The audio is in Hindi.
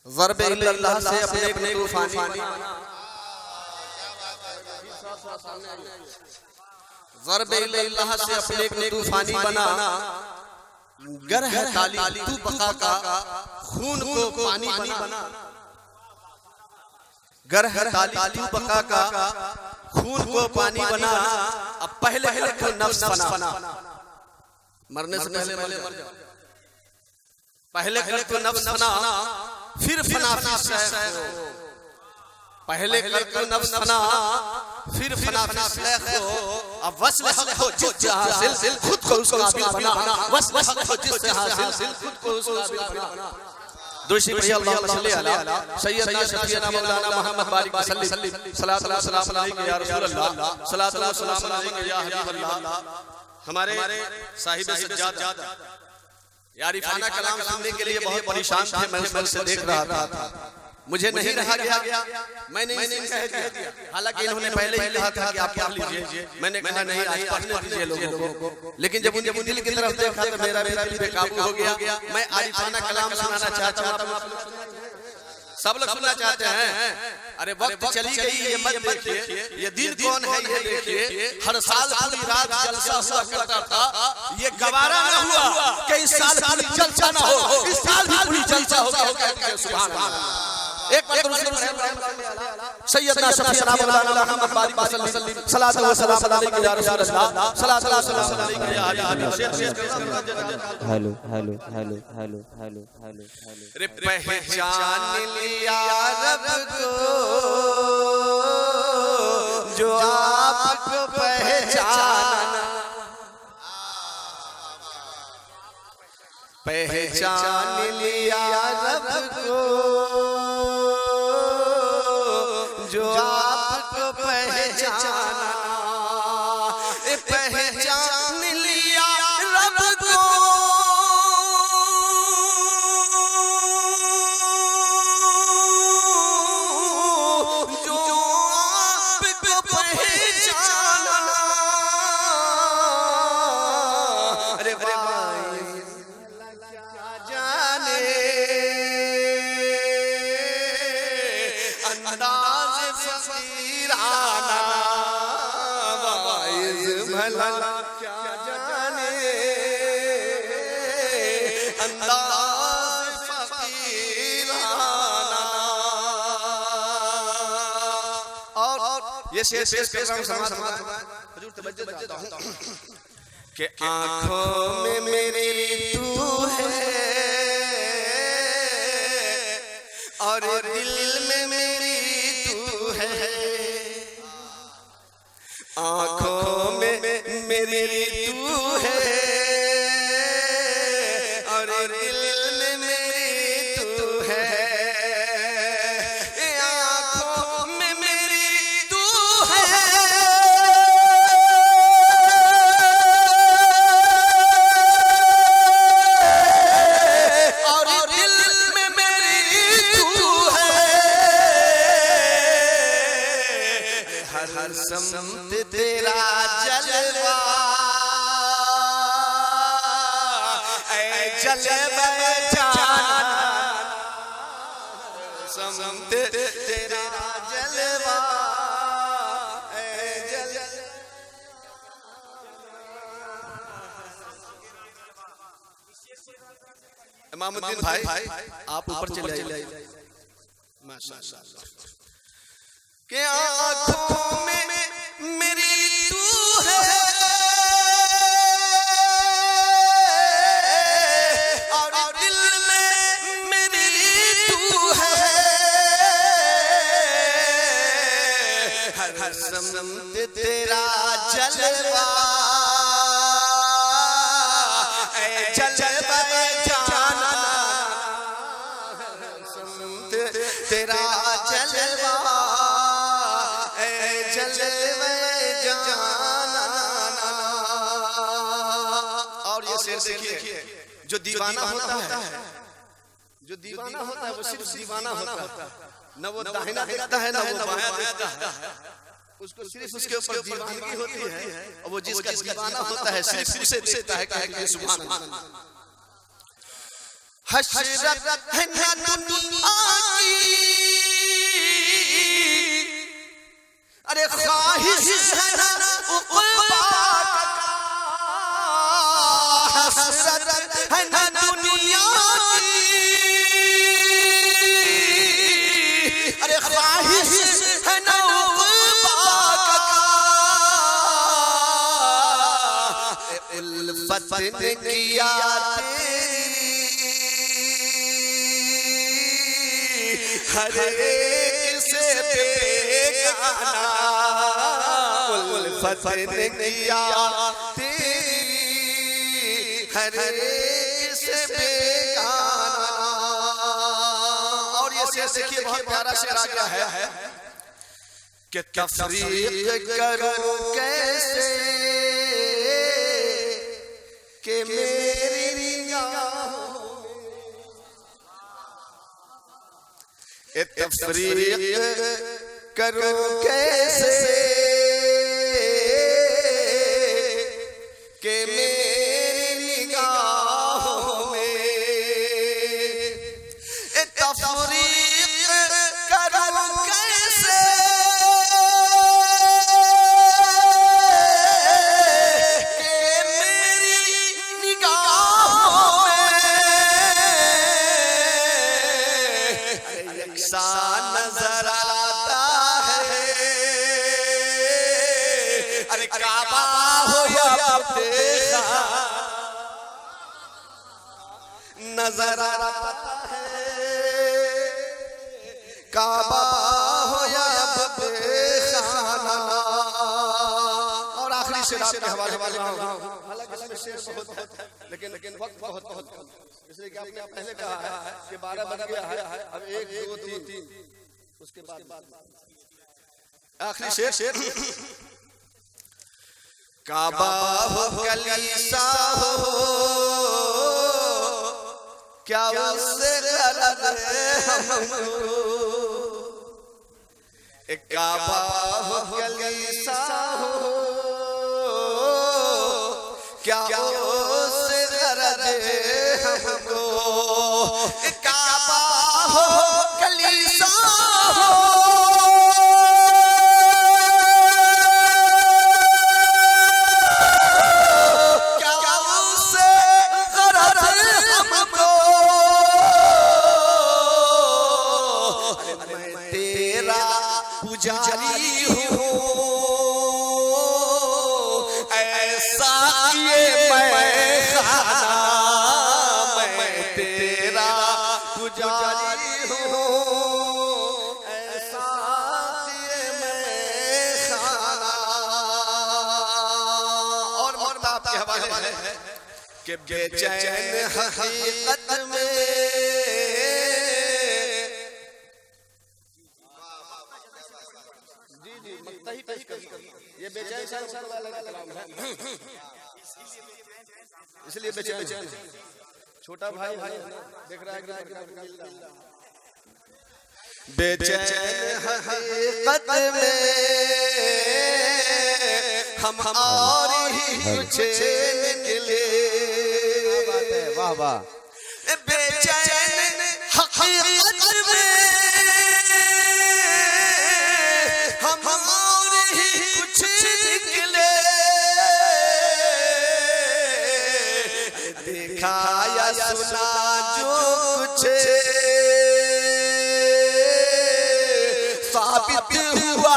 ज़रबे इल्लल्लाह से अपने तूफानी ज़रबे इल्लल्लाह से अपने तूफानी बना। गर है ताली तू बका का खून को पानी बना। गर है ताली तू बका का खून को पानी बना। अब पहले तो नफ्स बना, मरने से पहले मर जाओ। पहले तो नफ्स बना, फिर फना फिर शेख हो। पहले तो नफ्स बना, फिर फना फिर शेख हो। अब वस्ल हक हो जिससे हासिल खुद को उसका काबिल बना। वस्ल हक हो जिससे हासिल खुद को उसका काबिल बना। दुरूद पढ़िए अल्लाहुम्मा सल्ली अला सय्यदना शफीअना मौलाना मुहम्मद बारिक वसल्लम। सलात व सलाम अलैका या रसूल अल्लाह, सलात व सलाम अलैका या हबीब अल्लाह। हमारे साहिब सज्जाद यारिफाना कलाम सुनने के लिए बहुत परेशान थे। मैं उस वक्त से देख रहा था, मुझे नहीं रहा गया, मैंने कह दिया। हालांकि इन्होंने पहले ही कहा था कि आप पढ़ लीजिए। मैंने कहा नहीं, आज पढ़ने दीजिए लोगों को। लेकिन जब उनके दिल की तरफ देखा तो मेरा दिल बेकाबू हो गया। मैं आरिफाना कलाम सुनाना चाहता हूं, सब लोग सुनना चाहते हैं। अरे वक्त चली गई, ये मत देखिए, ये दिन कौन है ये देखिए। हर साल पूरी रात जलसा हुआ करता था, ये गवारा न हुआ कि इस साल पूरी जलसा न हो। इस साल भी पूरी जलसा होगा। सुभान अल्लाह। एक बार सैयदना शफीअना मौलाना मुहम्मद बारिक वसल्लम। सलात व सलाम अलैका या रसूल अल्लाह, सलात व सलाम अलैका या हबीब। Hello hello hello hello hello hello hello. रे पहचान लिया रब को जो आपको पहचाना। पहचान लिया रब को जो आपको पहचाना। पहचान लिया रब को जो आपको पहचाना। अरे भाई जाने अंदाज फकीराना। वाइज़ भला क्या जाने अंदाज फकीराना। और ये शेर पेश कर रहा हूं समाज हुजूर तवज्जो चाहता हूं कि आंखों में मेरी तू है और दिल में मेरी तू है। आंखों में मेरी तू है और दिल में मेरी तू है। आंखों में मेरी तू है और दिल में मेरी तू है। हर समत तेरा जलवा ऐ जलवा जाना। समत तेरा जलवा ऐ जलवा। इमामुद्दीन भाई आप ऊपर चले आइए। माशाअल्लाह। के आँखों में मेरी तू है और दिल में मेरी तू है। हर समत तेरा जलवा ऐ जलवा जाना। समत तेरा जलवा और ये शेर देखिए, जो दीवाना होता है, जो दीवाना होता है वो सिर्फ दीवाना होता है, न वो दाहिना देखता है न वो बायां देखता है। उसको सिर्फ उसके ऊपर दीवानगी होती है और वो जिसका दीवाना होता है सिर्फ उसे देखता है। कहेंगे सुभान अल्लाह। हशरत है न दुनिया उल्फत ने किया हर एक से बेगाना, उल्फत ने किया हर एक से बेगाना। और ये शेर देखिए बहुत प्यारा शेर आ गया है कि तफरीक करूं कैसे कि मेरी निगाहों में तफरीक करूं कैसे कि मेरी निगाहों में तफरीक करूं कैसे नजर आता है, अरे काबा हो या देखा नजर आता है, काबा हो या बेखाना। और आखिरी शेर आपके हवाले हालांकि इसमें शेर बहुत है लेकिन वक्त बहुत कम, इसलिए कि आपने पहले कहा है कि 12 बज गया है, अब 1 2 3 उसके बाद आखिरी शेर काबा हो कलीसा हो क्या उससे गरज हमको, एक काबा हो कलीसा हो क्या उससे गरज हमको, एक काबा हो कलीसा हो पुजारी हूँ ऐसा ये मैं खाना, मैं तेरा पुजारी हूँ ऐसा ये मैं खाना। और मर्दाब के हवाले है कि बेचैन हकीकत में ये बेचैन इंसान वाला कलाम है, इसलिए बेचैन है। छोटा भाई देख रहा है कि बेचैन हकीकत में हम और ही कुछ निकले। वाह वाह, बेचैन हकीकत में हम और ही कुछ निकले, देखा या सुना जो कुछ साबित हुआ